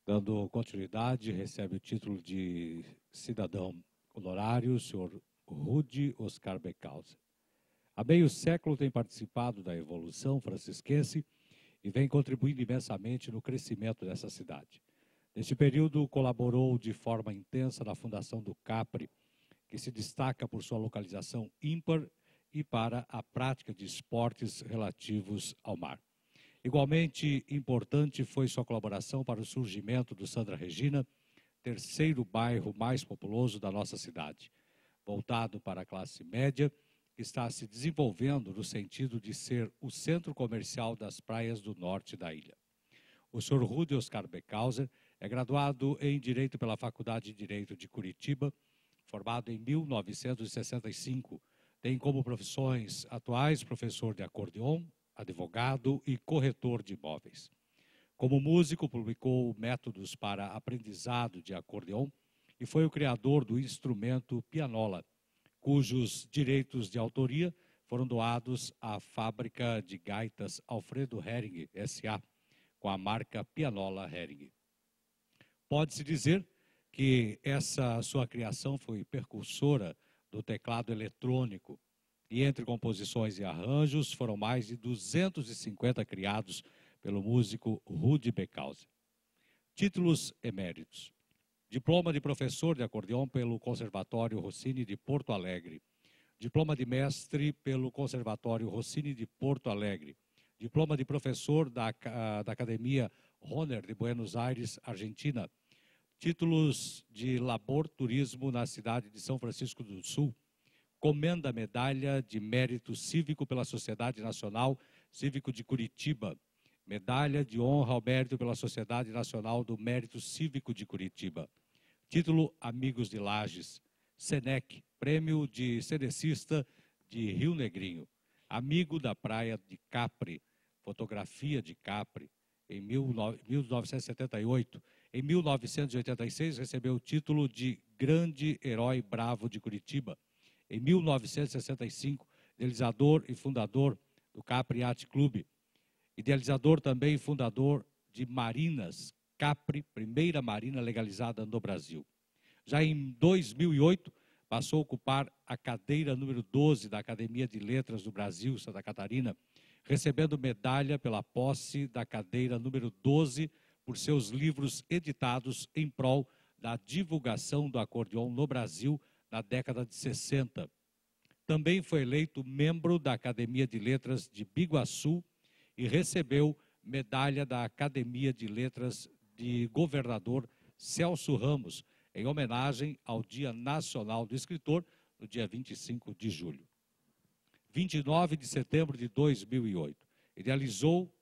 Dando continuidade, recebe o título de cidadão honorário o senhor Rudy Oscar Beckhauser. Há meio século tem participado da evolução francisquense e vem contribuindo imensamente no crescimento dessa cidade. Neste período, colaborou de forma intensa na fundação do CAPRE, que se destaca por sua localização ímpar e para a prática de esportes relativos ao mar. Igualmente importante foi sua colaboração para o surgimento do Sandra Regina, terceiro bairro mais populoso da nossa cidade, voltado para a classe média, que está se desenvolvendo no sentido de ser o centro comercial das praias do norte da ilha. O Sr. Rudy Oscar Beckhauser é graduado em Direito pela Faculdade de Direito de Curitiba, formado em 1965. Tem como profissões atuais professor de acordeon, advogado e corretor de imóveis. Como músico, publicou métodos para aprendizado de acordeon e foi o criador do instrumento pianola, cujos direitos de autoria foram doados à fábrica de gaitas Alfredo Hering S.A., com a marca Pianola Hering. Pode-se dizer que essa sua criação foi precursora do teclado eletrônico, e entre composições e arranjos foram mais de 250 criados pelo músico Rudy Beckhauser. Títulos eméritos: diploma de professor de acordeão pelo Conservatório Rossini de Porto Alegre, diploma de mestre pelo Conservatório Rossini de Porto Alegre, diploma de professor da Academia Hohner de Buenos Aires, Argentina, títulos de labor turismo na cidade de São Francisco do Sul, comenda medalha de mérito cívico pela Sociedade Nacional Cívico de Curitiba, medalha de honra ao mérito pela Sociedade Nacional do Mérito Cívico de Curitiba, título Amigos de Lages, SENEC, prêmio de cenecista de Rio Negrinho, amigo da praia de Capri, fotografia de Capri, em 1978. Em 1986, recebeu o título de Grande Herói Bravo de Curitiba. Em 1965, idealizador e fundador do Capri Yacht Clube. Idealizador também e fundador de Marinas, Capri, primeira marina legalizada no Brasil. Já em 2008, passou a ocupar a cadeira número 12 da Academia de Letras do Brasil, Santa Catarina, recebendo medalha pela posse da cadeira número 12 por seus livros editados em prol da divulgação do acordeon no Brasil na década de 60. Também foi eleito membro da Academia de Letras de Biguaçu e recebeu medalha da Academia de Letras de Governador Celso Ramos, em homenagem ao Dia Nacional do Escritor, no dia 25 de julho. 29 de setembro de 2008, idealizou,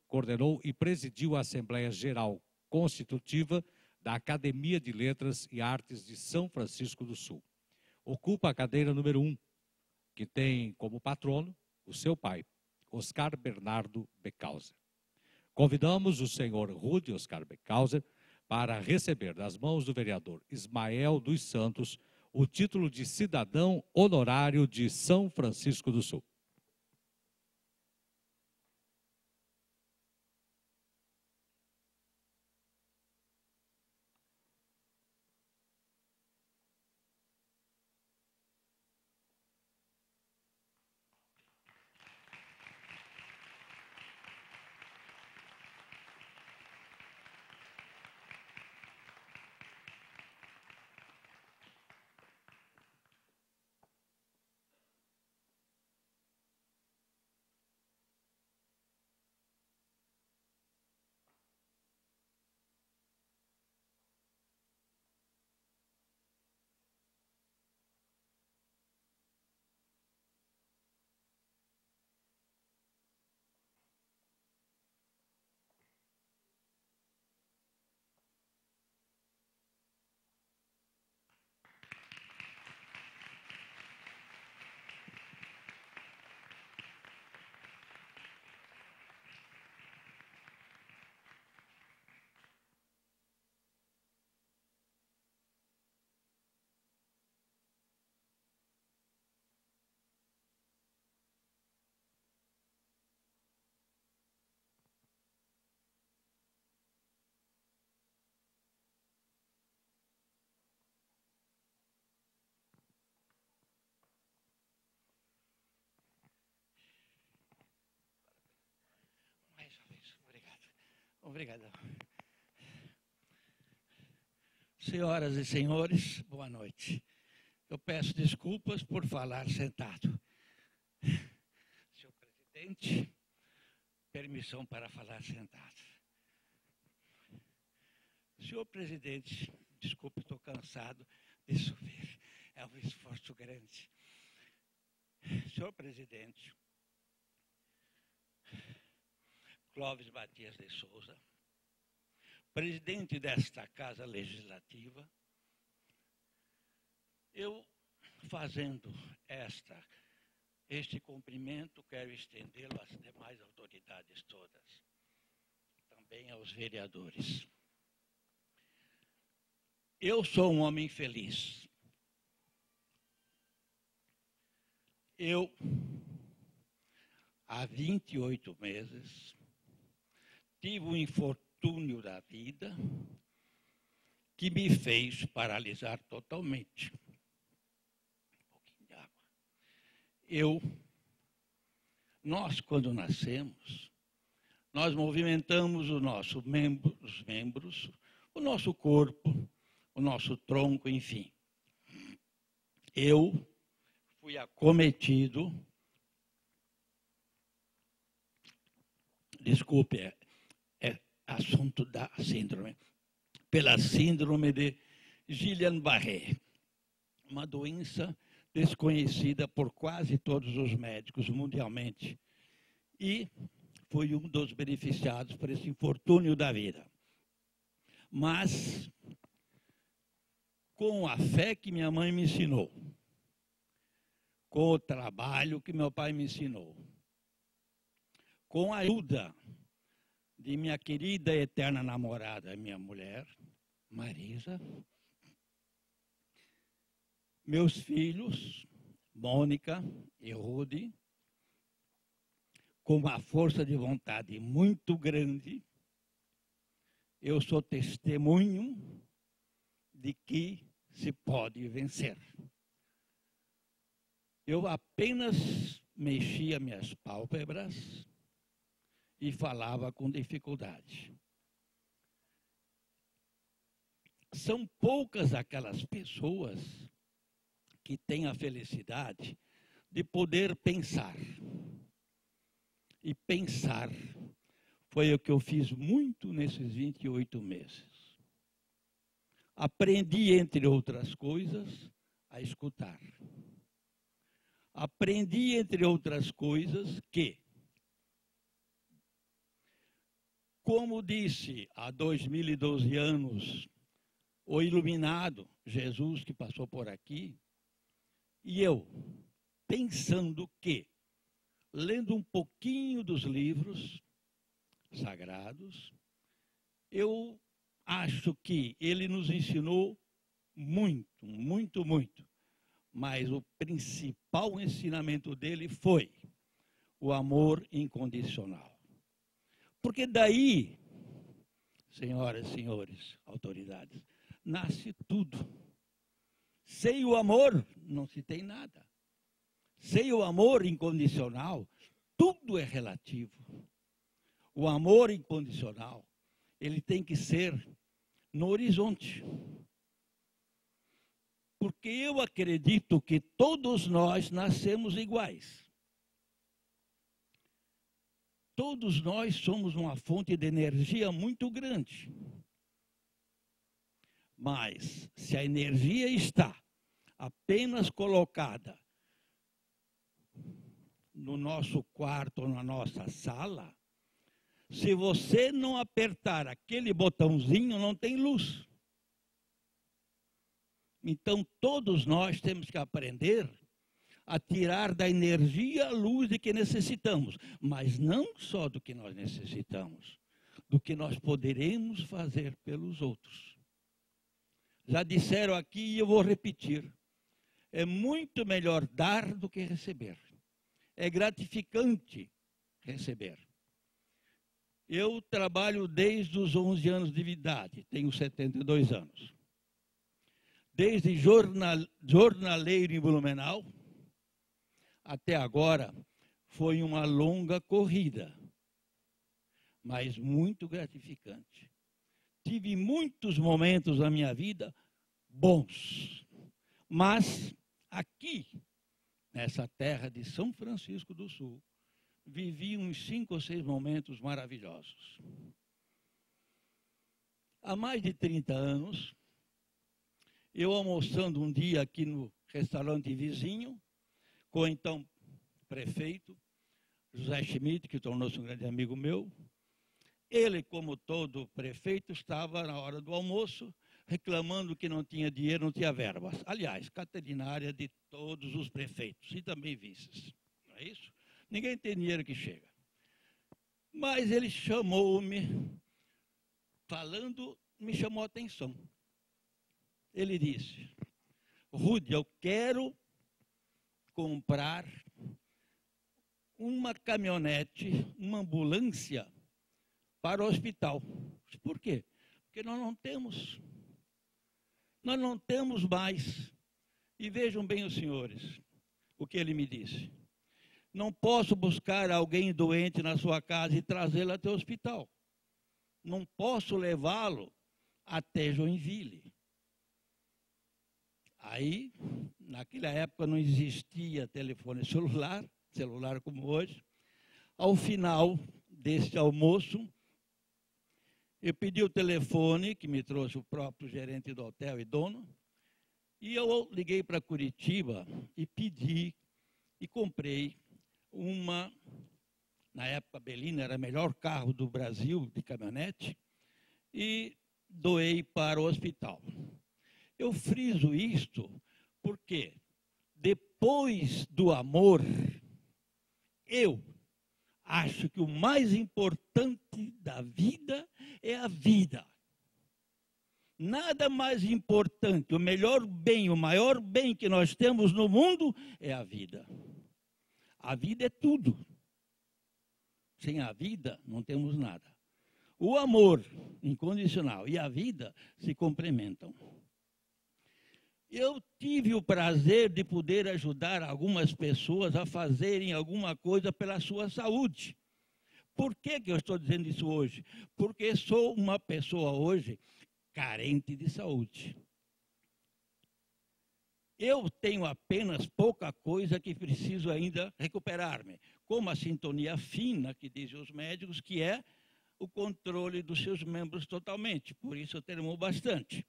coordenou e presidiu a Assembleia Geral Constitutiva da Academia de Letras e Artes de São Francisco do Sul. Ocupa a cadeira número 1, que tem como patrono o seu pai, Oscar Bernardo Beckhauser. Convidamos o senhor Rudy Oscar Beckhauser para receber das mãos do vereador Ismael dos Santos o título de cidadão honorário de São Francisco do Sul. Mais uma vez, obrigado. Obrigado. Senhoras e senhores, boa noite. Eu peço desculpas por falar sentado. Senhor presidente, permissão para falar sentado. Senhor presidente, desculpe, estou cansado de subir. É um esforço grande. Senhor presidente, Clóvis Matias de Souza, presidente desta Casa Legislativa, eu, fazendo este cumprimento, quero estendê-lo às demais autoridades todas, também aos vereadores. Eu sou um homem feliz. Eu, há 28 meses, tive um infortúnio da vida que me fez paralisar totalmente. Um pouquinho de água. Nós, quando nascemos, nós movimentamos os membros, o nosso corpo, o nosso tronco, enfim. Eu fui acometido, desculpe, é assunto da síndrome, pela síndrome de Guillain-Barré, uma doença desconhecida por quase todos os médicos mundialmente, e fui um dos beneficiados por esse infortúnio da vida. Mas, com a fé que minha mãe me ensinou, com o trabalho que meu pai me ensinou, com a ajuda de minha querida e eterna namorada, minha mulher, Marisa, meus filhos, Mônica e Rudy, com uma força de vontade muito grande, eu sou testemunho de que se pode vencer. Eu apenas mexia minhas pálpebras e falava com dificuldade. São poucas aquelas pessoas que têm a felicidade de poder pensar. E pensar foi o que eu fiz muito nesses 28 meses. Aprendi, entre outras coisas, a escutar. Aprendi, entre outras coisas, que, como disse há 2012 anos, o iluminado Jesus que passou por aqui, e eu, pensando que, lendo um pouquinho dos livros sagrados, eu acho que ele nos ensinou muito, muito, muito. Mas o principal ensinamento dele foi o amor incondicional. Porque daí, senhoras e senhores, autoridades, nasce tudo. Sem o amor, não se tem nada. Sem o amor incondicional, tudo é relativo. O amor incondicional, ele tem que ser no horizonte. Porque eu acredito que todos nós nascemos iguais. Todos nós somos uma fonte de energia muito grande. Mas, se a energia está apenas colocada no nosso quarto ou na nossa sala, se você não apertar aquele botãozinho, não tem luz. Então, todos nós temos que aprender a tirar da energia a luz de que necessitamos, mas não só do que nós necessitamos, do que nós poderemos fazer pelos outros. Já disseram aqui e eu vou repetir, é muito melhor dar do que receber. É gratificante receber. Eu trabalho desde os 11 anos de idade, tenho 72 anos. Desde jornaleiro em Blumenau, até agora, foi uma longa corrida. mas muito gratificante. Tive muitos momentos na minha vida bons, mas aqui, nessa terra de São Francisco do Sul, vivi uns 5 ou 6 momentos maravilhosos. Há mais de 30 anos, eu almoçando um dia aqui no restaurante vizinho, com o então prefeito, José Schmidt, que tornou-se um grande amigo meu. Ele, como todo prefeito, estava na hora do almoço reclamando que não tinha dinheiro, não tinha verbas. Aliás, caterinária de todos os prefeitos e também vices. Não é isso? Ninguém tem dinheiro que chega. Mas ele chamou-me, falando, me chamou a atenção. Ele disse: Rude, eu quero comprar uma caminhonete, uma ambulância para o hospital. Por quê? Porque nós não temos mais. E vejam bem os senhores, o que ele me disse. Não posso buscar alguém doente na sua casa e trazê-lo até o hospital. Não posso levá-lo até Joinville. Aí, naquela época não existia telefone celular como hoje. Ao final desse almoço, eu pedi o telefone, que me trouxe o próprio gerente do hotel e dono, e eu liguei para Curitiba e pedi e comprei uma, na época a Belina era o melhor carro do Brasil de caminhonete, e doei para o hospital. Eu friso isto porque depois do amor, eu acho que o mais importante da vida é a vida. Nada mais importante, o melhor bem, o maior bem que nós temos no mundo é a vida. A vida é tudo. Sem a vida não temos nada. O amor incondicional e a vida se complementam. Eu tive o prazer de poder ajudar algumas pessoas a fazerem alguma coisa pela sua saúde. Por que eu estou dizendo isso hoje? Porque sou uma pessoa hoje carente de saúde. Eu tenho apenas pouca coisa que preciso ainda recuperar-me, como a sintonia fina, que dizem os médicos, que é o controle dos seus membros totalmente. Por isso eu termo bastante.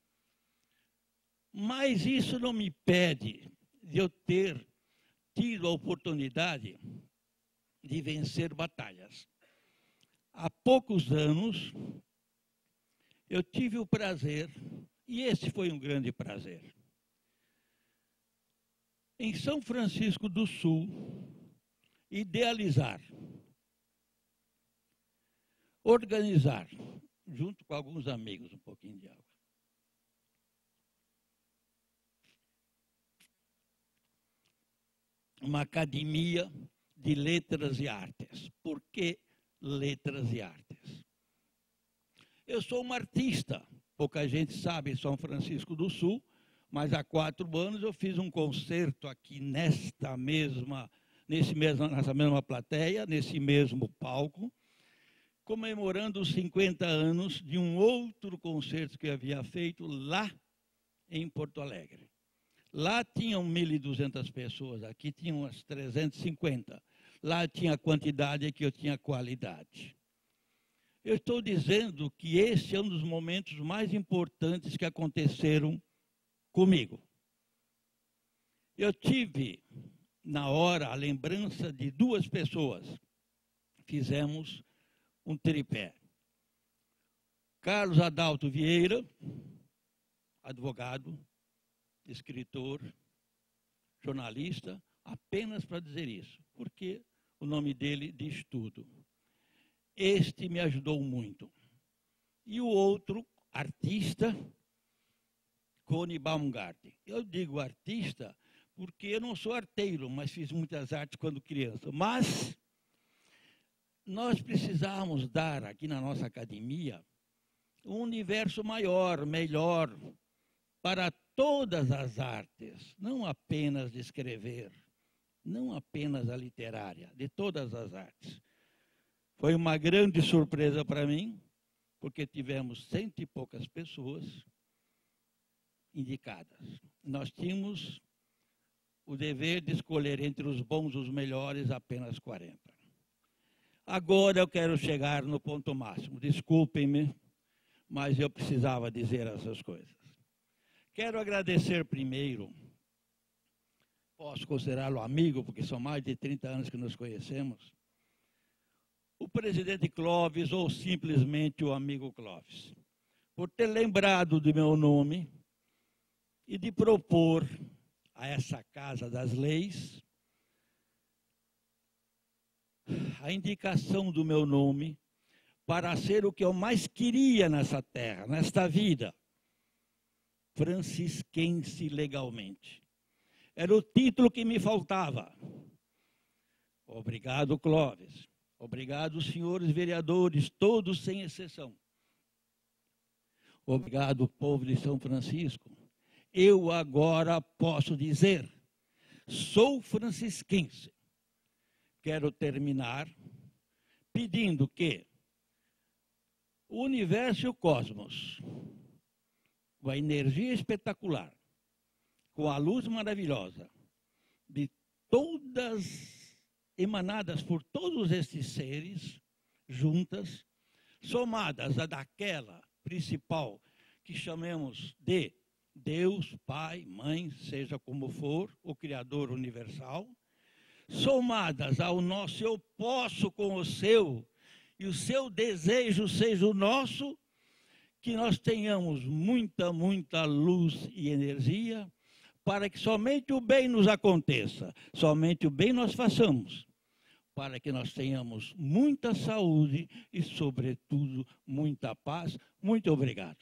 Mas isso não me impede de eu ter tido a oportunidade de vencer batalhas. Há poucos anos, eu tive o prazer, e esse foi um grande prazer, em São Francisco do Sul, idealizar, organizar, junto com alguns amigos, um pouquinho de água, uma academia de letras e artes. Por que letras e artes? Eu sou um artista, pouca gente sabe em São Francisco do Sul, mas há 4 anos eu fiz um concerto aqui nessa mesma plateia, nesse mesmo palco, comemorando os 50 anos de um outro concerto que eu havia feito lá em Porto Alegre. Lá tinham 1.200 pessoas, aqui tinham umas 350. Lá tinha quantidade, aqui eu tinha qualidade. Eu estou dizendo que esse é um dos momentos mais importantes que aconteceram comigo. Eu tive, na hora, a lembrança de 2 pessoas. Fizemos um tripé. Carlos Adalto Vieira, advogado, escritor, jornalista, apenas para dizer isso, porque o nome dele diz tudo. Este me ajudou muito. E o outro, artista, Cone Baumgarten. Eu digo artista porque eu não sou arteiro, mas fiz muitas artes quando criança. Mas nós precisamos dar aqui na nossa academia um universo maior, melhor, para todas as artes, não apenas de escrever, não apenas a literária, de todas as artes. Foi uma grande surpresa para mim, porque tivemos 100 e poucas pessoas indicadas. Nós tínhamos o dever de escolher entre os bons e os melhores apenas 40. Agora eu quero chegar no ponto máximo. Desculpem-me, mas eu precisava dizer essas coisas. Quero agradecer primeiro, posso considerá-lo amigo, porque são mais de 30 anos que nos conhecemos, o presidente Clóvis, ou simplesmente o amigo Clóvis, por ter lembrado do meu nome e de propor a essa Casa das Leis a indicação do meu nome para ser o que eu mais queria nessa terra, nesta vida, francisquense legalmente. Era o título que me faltava. Obrigado, Clóvis. Obrigado, senhores vereadores, todos sem exceção. Obrigado, povo de São Francisco. Eu agora posso dizer, sou francisquense. Quero terminar pedindo que o universo e o cosmos, com a energia espetacular, com a luz maravilhosa, de todas emanadas por todos estes seres, juntas, somadas a daquela principal que chamemos de Deus, Pai, Mãe, seja como for, o Criador universal, somadas ao nosso eu posso com o seu, e o seu desejo seja o nosso, que nós tenhamos muita, muita luz e energia, para que somente o bem nos aconteça, somente o bem nós façamos, para que nós tenhamos muita saúde e, sobretudo, muita paz. Muito obrigado.